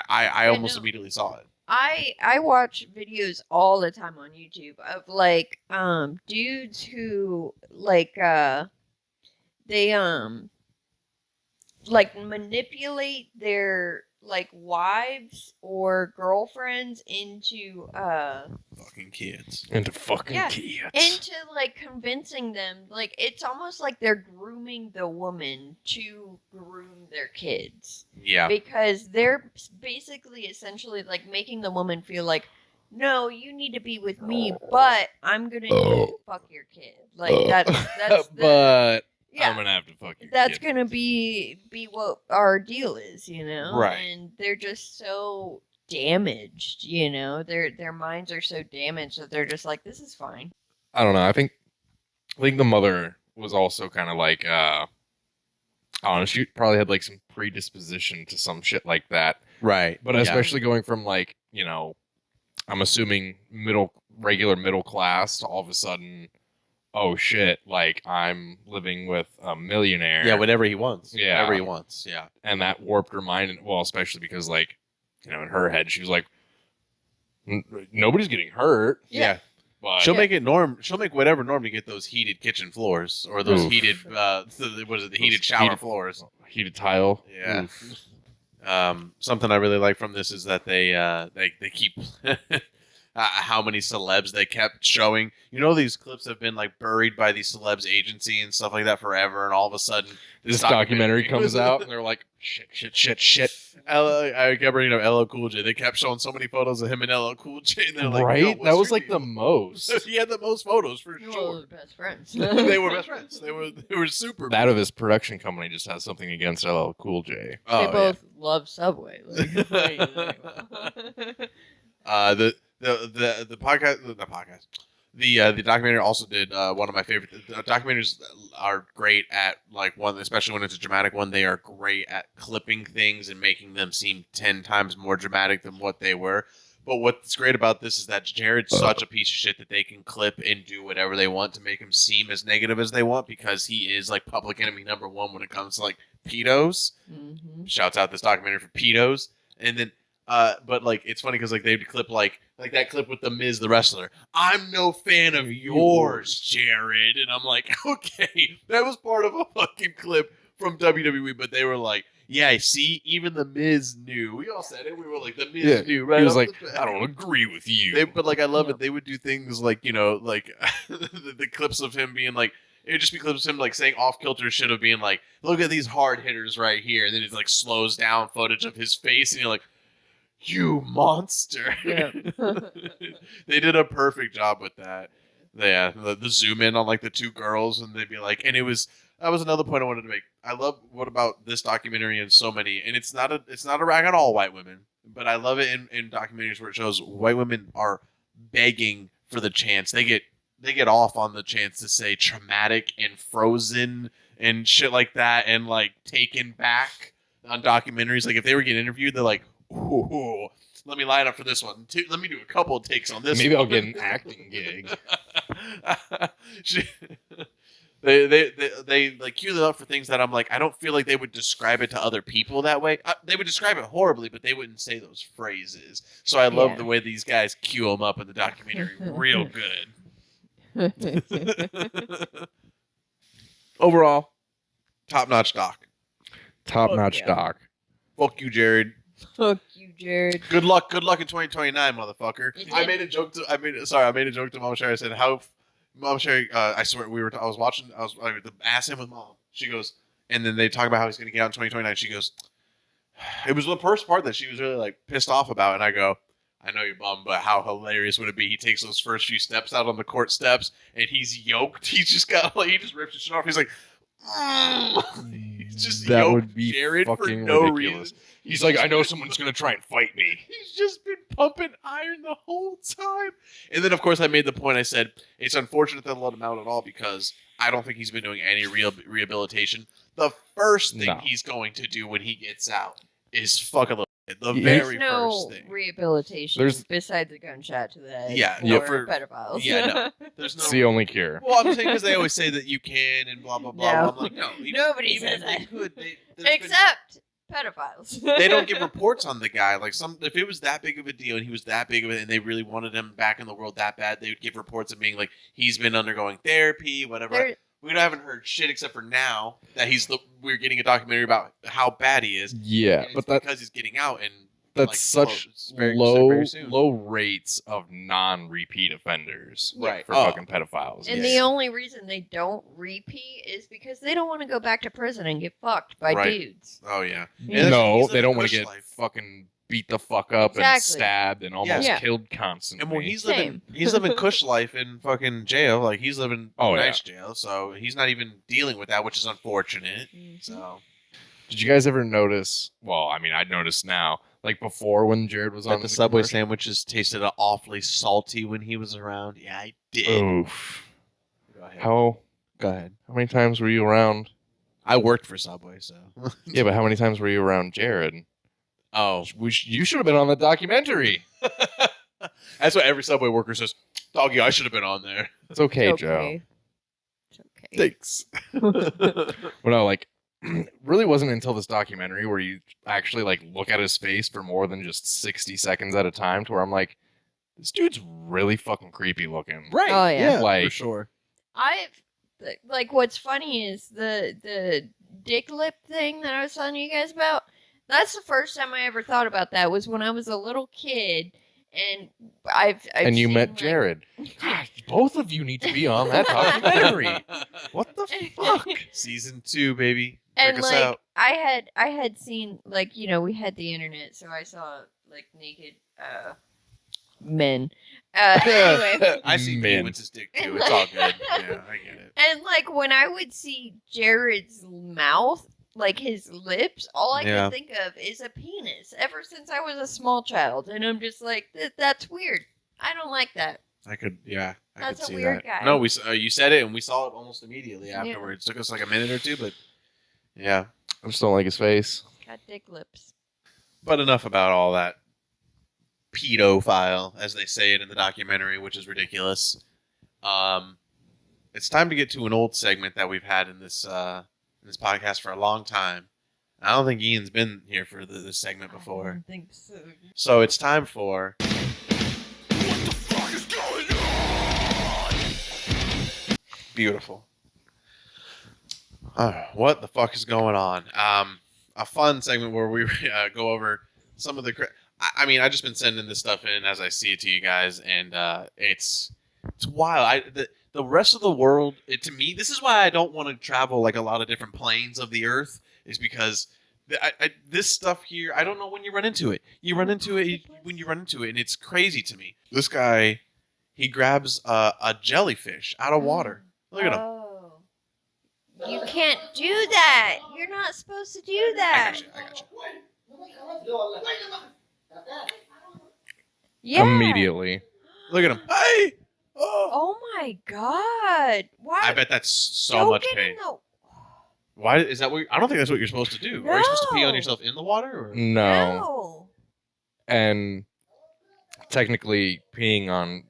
I almost immediately saw it. I watch videos all the time on YouTube of like dudes who like they like manipulate their like wives or girlfriends into Fucking kids. Into fucking Yeah. kids. into like convincing them, like it's almost like they're grooming the woman to groom their kids. Yeah. Because they're basically essentially like making the woman feel like, no, you need to be with me, but I'm gonna need to fuck your kid. Like that's the, but yeah, I'm gonna have to fuck your that's kid. gonna be what our deal is, Right. And they're just so damaged, Their minds are so damaged that they're just like, this is fine. I don't know. I think the mother was also kind of like I don't know, she probably had like some predisposition to some shit like that. Right. But especially going from like, I'm assuming regular middle class to all of a sudden, oh shit, like I'm living with a millionaire. Yeah, whatever he wants. Yeah. Whatever he wants. Yeah. And that warped her mind. And, well, especially because like, in her head, she was like, nobody's getting hurt. Yeah. But She'll make it norm. She'll make whatever norm to get those heated kitchen floors or those Oof. heated. The heated shower floors? Heated tile. Yeah. Oof. Something I really like from this is that they keep how many celebs they kept showing. These clips have been like buried by the celebs agency and stuff like that forever, and all of a sudden This documentary comes out and they're like, shit. I kept bringing up LL Cool J. They kept showing so many photos of him and LL Cool J. And they're like, right? "Yo, what's That was your like the deal?" most. He had the most photos for Well, sure. they're best friends. They were best friends. They were super. That or this production company just has something against LL Cool J. They both love Subway. Like, the podcast. The documentary also did one of my favorite. The documentaries are great at like one, especially when it's a dramatic one. They are great at clipping things and making them seem 10 times more dramatic than what they were. But what's great about this is that Jared's such a piece of shit that they can clip and do whatever they want to make him seem as negative as they want because he is like public enemy number one when it comes to like pedos. Mm-hmm. Shouts out this documentary for pedos. And then, but like it's funny because like they'd clip like that clip with the Miz, the wrestler. I'm no fan of yours, Jared. And I'm like, okay, that was part of a fucking clip from WWE, but they were like, yeah, see, even the Miz knew. We all said it. We were like, the Miz knew, right? He was like, I don't agree with you. But like, I love it. They would do things like, like the clips of him being like, it would just be clips of him like saying off kilter shit of being like, look at these hard hitters right here. And then it like slows down footage of his face, and you're like, you monster. Yeah. They did a perfect job with that. Yeah, the zoom in on like the two girls, and they'd be like, and that was another point I wanted to make. I love what about this documentary and so many, and it's not a rag on all white women, but I love it in documentaries where it shows white women are begging for the chance. They get off on the chance to say traumatic and frozen and shit like that, and like taken back on documentaries. Like if they were getting interviewed, they're like, ooh, let me line up for this one. Let me do a couple of takes on this. Maybe one. I'll get an acting gig. They like cue them up for things that I'm like, I don't feel like they would describe it to other people that way. They would describe it horribly, but they wouldn't say those phrases. So I love the way these guys cue them up in the documentary real good. Overall, top-notch doc. Top-notch doc. Fuck you, Jared. Fuck you, Jared. Good luck in 2029, motherfucker. I made a joke to Mama Sherry. I said, "How, Mama Sherry? I swear I was asked him with Mom. She goes, And then they talk about how he's going to get out in 2029. She goes, it was the first part that she was really like pissed off about. And I go, I know you're bummed, but how hilarious would it be? He takes those first few steps out on the court steps and he's yoked. He's just got like, he just rips his shit off. He's like, he's just that yoked would be Jared for fucking no ridiculous. reason. He's like, I know someone's going to try and fight me. He's just been pumping iron the whole time. And then, of course, I made the point. I said, it's unfortunate that they let him out at all because I don't think he's been doing any real rehabilitation. The first thing he's going to do when he gets out is fuck a little kid. The very first thing. Rehabilitation besides a gunshot to the head. Yeah, for pedophiles. Yeah, no. There's no. It's the only cure. Well, I'm saying because they always say that you can and blah, blah, blah. No. I'm like, no. Nobody says if they that. could, Except pedophiles. They don't give reports on the guy. Like if it was that big of a deal and he was that big of it and they really wanted him back in the world that bad, they would give reports of being like, he's been undergoing therapy, whatever. We haven't heard shit except for now that we're getting a documentary about how bad he is. Yeah, but because he's getting out and that's such very low rates of non-repeat offenders, right? For fucking pedophiles. And the only reason they don't repeat is because they don't want to go back to prison and get fucked by dudes. Oh yeah. No, they don't want to get fucking beat the fuck up and stabbed and almost killed constantly. And when he's living cush life in fucking jail, like he's living nice jail, so he's not even dealing with that, which is unfortunate. Mm-hmm. So, did you guys ever notice? Well, I mean, I noticed now. Like before, when Jared was on the Subway sandwiches tasted awfully salty when he was around. Yeah, I did. Oof. Go ahead. Go ahead. How many times were you around? I worked for Subway, so. Yeah, but how many times were you around Jared? Oh, you should have been on the documentary. That's what every Subway worker says. Doggy, I should have been on there. It's okay, Joe. It's okay. Thanks. Well, no, like, really wasn't until this documentary where you actually like look at his face for more than just 60 seconds at a time to where I'm like, this dude's really fucking creepy looking. Right. Oh, yeah. Like, for sure. What's funny is the dick lip thing that I was telling you guys about. That's the first time I ever thought about that was when I was a little kid, and and you met Jared. God, both of you need to be on that documentary. What the fuck? Season 2, baby. And Check us out. I had seen we had the internet, so I saw like naked men. Anyway, I see Penguin's dick too. It's all good. Yeah, I get it. And like when I would see Jared's mouth. Like his lips, all I could think of is a penis ever since I was a small child. And I'm just like, that's weird. I don't like that. I could see that. That's a weird guy. No, you said it and we saw it almost immediately afterwards. It took us like a minute or two, but yeah. I just don't like his face. Got dick lips. But enough about all that pedophile, as they say it in the documentary, which is ridiculous. It's time to get to an old segment that we've had in this podcast for a long time. I don't think Ian's been here for this segment before. I don't think so. So it's time for What the fuck is going on? Beautiful. What the fuck is going on? A fun segment where we go over some of the. I mean, I've just been sending this stuff in as I see it to you guys, and it's wild. The rest of the world, to me, this is why I don't want to travel like a lot of different planes of the earth, is because this stuff here, I don't know when you run into it. You run into it when you run into it, and it's crazy to me. This guy, he grabs a jellyfish out of water. Look at him. Oh. You can't do that. You're not supposed to do that. I got you. Yeah. Immediately. Look at him. Hey! Oh my god! Why? I bet that's so much pain. Why is that? I don't think that's what you're supposed to do. No. Are you supposed to pee on yourself in the water? Or? No. And technically, peeing on.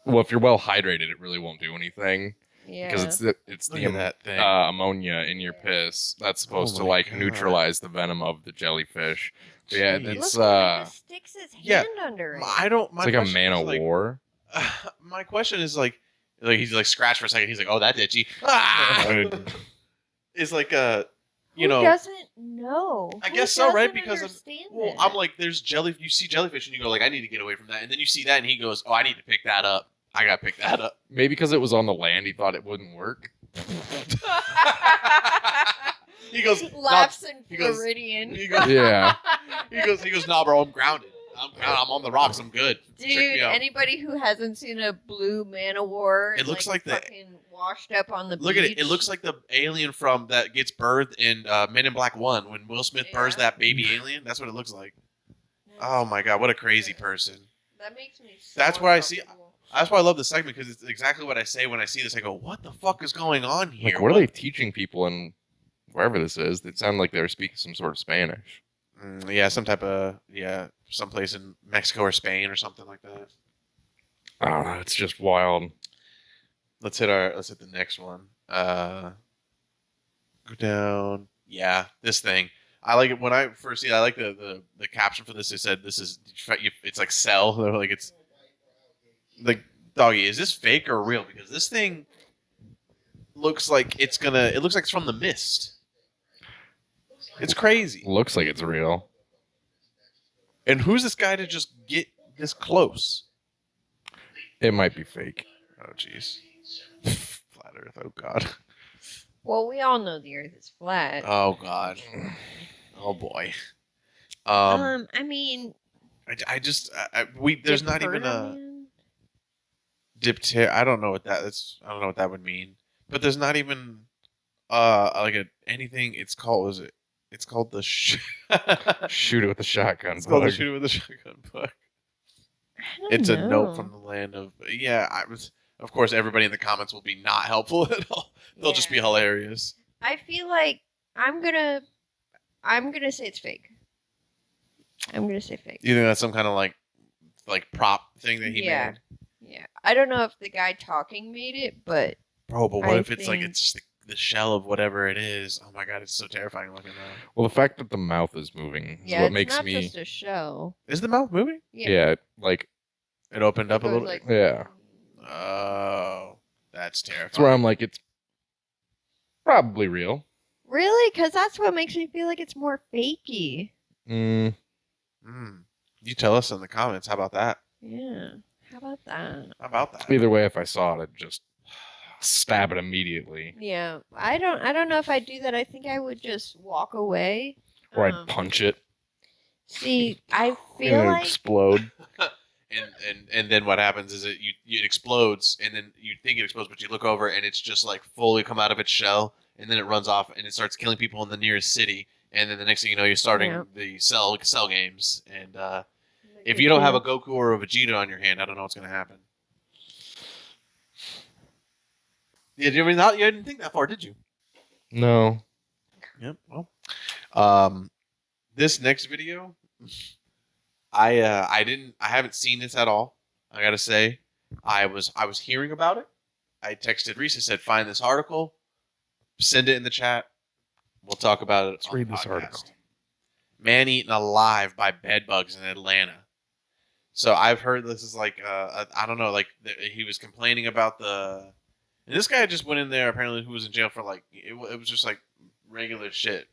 Well, if you're well hydrated, it really won't do anything. Yeah. Because it's the that thing. Ammonia in your piss that's supposed to like neutralize the venom of the jellyfish. But yeah, it's Look, he sticks his hand under it. It's like a man of war. My question is like he's like scratched for a second. He's like, oh, that's itchy. It's like Who doesn't know? I guess so, right? Because I'm like, there's you see jellyfish and you go like, I need to get away from that, and then you see that and he goes, oh, I need to pick that up. I gotta pick that up. Maybe because it was on the land, he thought it wouldn't work. He goes, laxin Floridian. He goes, Yeah. He goes, nah, bro, I'm grounded. I'm on the rocks. I'm good. Dude, anybody who hasn't seen a blue Man of War, it looks like fucking washed up on the beach. Look at it. It looks like the alien from that gets birthed in Men in Black 1 when Will Smith births that baby alien. That's what it looks like. Oh my god, what a crazy person. That makes me so That's why I see. That's why I love this segment, because it's exactly what I say when I see this. I go, what the fuck is going on here? Like, what are they teaching people in wherever this is? It sounded like they were speaking some sort of Spanish. Yeah, some type of, someplace in Mexico or Spain or something like that. I don't know. It's just wild. Let's hit the next one. Go down. Yeah, this thing. I like it when I first see it. I like the caption for this. They said it's like sell. They're like, it's like, doggy, is this fake or real? Because this thing looks like it looks like it's from The Mist. It's crazy. Looks like it's real. And who's this guy to just get this close? It might be fake. Oh, jeez. Flat Earth. Oh, God. Well, we all know the Earth is flat. Oh, God. Oh, boy. I mean, there's not even a dipter. I don't know what that would mean. But there's not even anything. It's called the shoot it with a shotgun. It's called the shoot it with a shotgun bug. It's a note from the land of of course, everybody in the comments will be not helpful at all. They'll just be hilarious. I feel like I'm gonna say it's fake. I'm gonna say fake. You think that's some kind of like prop thing that he made? Yeah. I don't know if the guy talking made it, but bro, but what if it's like it's just the shell of whatever it is? Oh my god, it's so terrifying looking though. Well, the fact that the mouth is moving is what makes me. It's not just a shell. Is the mouth moving? Yeah, like it opened up a little. Like, yeah. Oh, that's terrifying. That's where I'm like, it's probably real. Really? Because that's what makes me feel like it's more fakey. You tell us in the comments. How about that? Yeah. How about that? Either way, if I saw it, I'd just stab it immediately. Yeah. I don't know if I'd do that. I think I would just walk away. Or I'd punch it. See, I feel and like explode. And then what happens is it explodes, and then you think it explodes, but you look over and it's just like fully come out of its shell, and then it runs off and it starts killing people in the nearest city, and then the next thing you know, you're starting the cell games, and if you don't have a Goku or a Vegeta on your hand, I don't know what's gonna happen. Yeah, you didn't think that far, did you? No. Yep. Well, this next video, I haven't seen this at all. I gotta say, I was hearing about it. I texted Reese. I said, "Find this article, send it in the chat. We'll talk about it." Let's read this article. Man eaten alive by bed bugs in Atlanta. So I've heard this is like I don't know, like he was complaining about and this guy just went in there apparently who was in jail for like it was just like regular shit.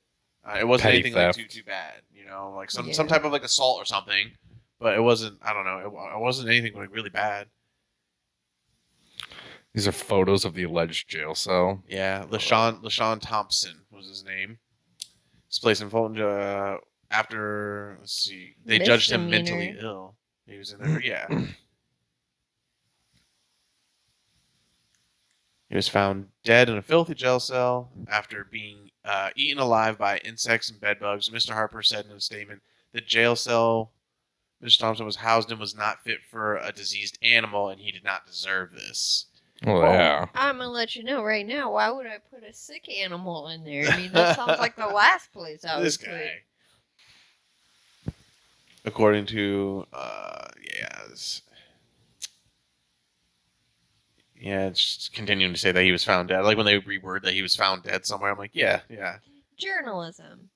It wasn't Petty anything theft. like too bad, you know, like some type of like assault or something. But it wasn't. I don't know. It wasn't anything like really bad. These are photos of the alleged jail cell. Yeah, LaShawn Thompson was his name. This place in Fulton. After they judged him mentally ill. He was in there. Yeah. He was found dead in a filthy jail cell after being eaten alive by insects and bedbugs. Mr. Harper said in a statement, "The jail cell Mr. Thompson was housed in was not fit for a diseased animal, and he did not deserve this." Oh, yeah. I'm going to let you know right now, why would I put a sick animal in there? I mean, that sounds like the last place I would This guy. According to, it's continuing to say that he was found dead. Like when they reword that he was found dead somewhere, I'm like, yeah. Journalism.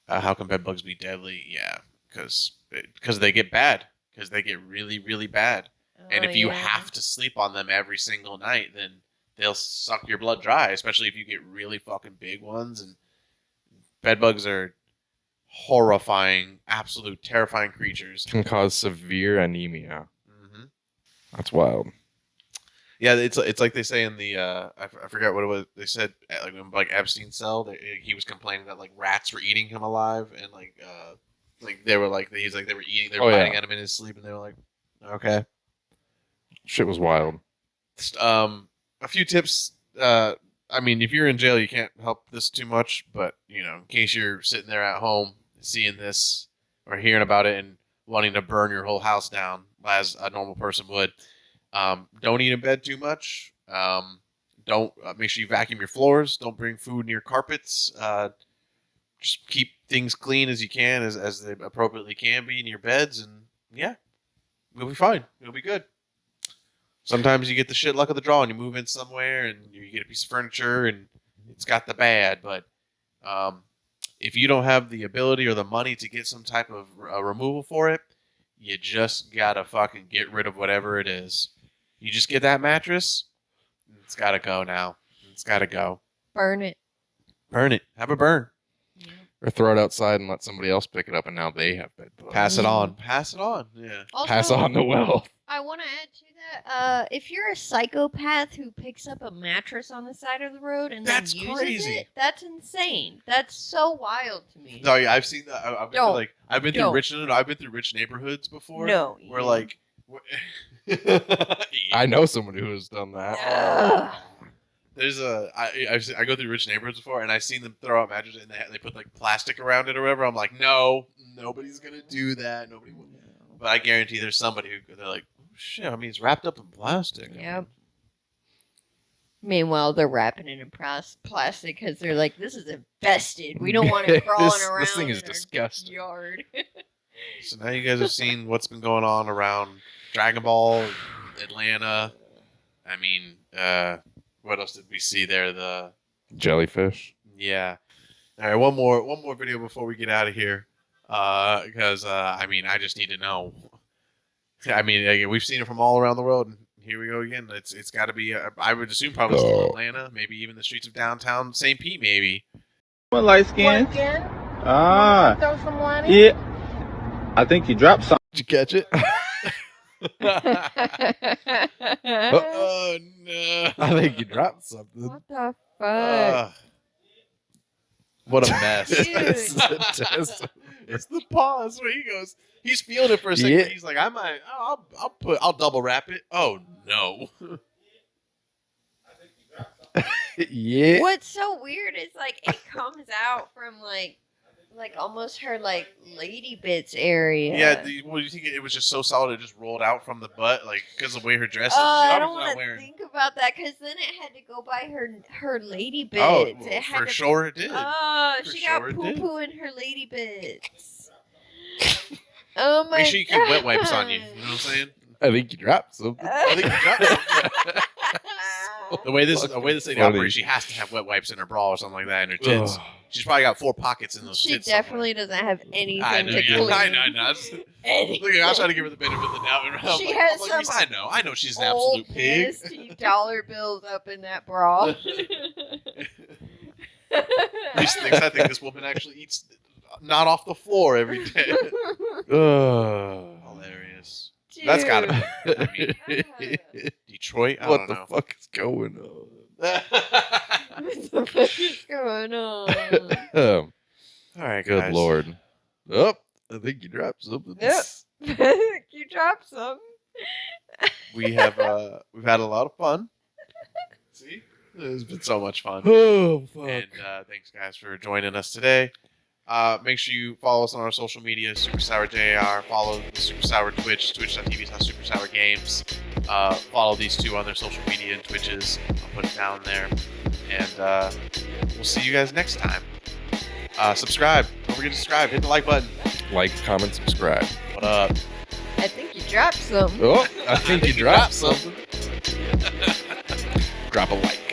How can bed bugs be deadly? Yeah, because they get bad. Because they get really, really bad. And if you have to sleep on them every single night, then they'll suck your blood dry, especially if you get really fucking big ones. And bed bugs are horrifying, absolute terrifying creatures. Can cause severe anemia. Mm-hmm. That's wild. Yeah, it's like they say in the I forgot what it was. They said like when like Epstein's cell, he was complaining that like rats were eating him alive, and like they were like they were biting at him in his sleep, and they were like, okay, shit was wild. A few tips. I mean, if you're in jail, you can't help this too much, but in case you're sitting there at home seeing this or hearing about it and wanting to burn your whole house down as a normal person would. Don't eat in bed too much. Don't make sure you vacuum your floors. Don't bring food near carpets. Just keep things clean as you can, as they appropriately can be in your beds, and yeah, you'll be fine. You'll be good. Sometimes you get the shit luck of the draw, and you move in somewhere, and you get a piece of furniture, and it's got the bad. But if you don't have the ability or the money to get some type of removal for it, you just gotta fucking get rid of whatever it is. You just get that mattress, it's gotta go now. It's gotta go. Burn it. Burn it. Have a burn. Yeah. Or throw it outside and let somebody else pick it up, and now they have bed bugs. Pass it on. Pass it on. Yeah. Also, Pass on the wealth. I want to add to that. If you're a psychopath who picks up a mattress on the side of the road and That's then uses crazy. it, that's insane. That's so wild to me. No, yeah, I've seen that. I've been through Don't. Richmond. I've been through rich neighborhoods before. No. Where like, I know someone who has done that. Ugh. There's I go through rich neighborhoods before, and I've seen them throw out mattresses and they put like plastic around it or whatever. I'm like, no, nobody's gonna do that. Nobody will. But I guarantee there's somebody who they're like, oh, shit. I mean, it's wrapped up in plastic. Yep. Meanwhile, they're wrapping it in plastic because they're like, this is infested. We don't want it crawling around. This thing is in our disgusting. Yard. So now you guys have seen what's been going on around Dragon Ball, Atlanta. I mean, what else did we see there? The Jellyfish. Yeah. All right, one more video before we get out of here, because I mean, I just need to know. I mean, we've seen it from all around the world, and here we go again. It's got to be. I would assume probably still Atlanta, maybe even the streets of downtown St. Pete, maybe. What light skin? Ah, throw some water. Yeah. I think you dropped something. Did you catch it? Oh no! I think you dropped something. What the fuck? What a mess! Dude. It's the pause where he goes. He's feeling it for a second. Yeah. He's like, I'll double wrap it. Oh no! Yeah. What's so weird is like it comes out from like almost her like lady bits area. Yeah. Well, you think it was just so solid? It just rolled out from the butt, like because of the way her dress is. I don't want to think about that because then it had to go by her lady bits. Oh, it had for to, sure it did. Oh, For she sure got it poo did. poo in her lady bits. Oh my! Make sure you keep wet wipes on you. God. You know what I'm saying? I think you dropped something. I think you dropped something. The way this lady Funny. operates, she has to have wet wipes in her bra or something like that in her tits. She's probably got 4 pockets in those She tits. definitely doesn't have anything I know, to yeah. clean. I know. Look, I'm trying to give her the benefit of the doubt. I'm She like, has I'm like, some Reese, I know she's an old absolute pig. nasty dollar bills up in that bra. Reese thinks I think this woman actually eats not off the floor every day. Hilarious. Dude. That's gotta be. I mean, Detroit. I What don't the know. fuck is going on? What the fuck is going on? All right, good guys. lord. Oh, I think you dropped something. Yep. You dropped some. We've had a lot of fun. See, it's been so much fun. Oh, fuck. And thanks, guys, for joining us today. Make sure you follow us on our social media, SuperSour JR. Follow the SuperSour Twitch, twitch.tv/SuperSourGames. Follow these two on their social media and Twitches. I'll put it down there. And we'll see you guys next time. Subscribe. Don't forget to subscribe. Hit the like button. Like, comment, subscribe. What up? I think you dropped some. Oh, I think you dropped something. Drop a like.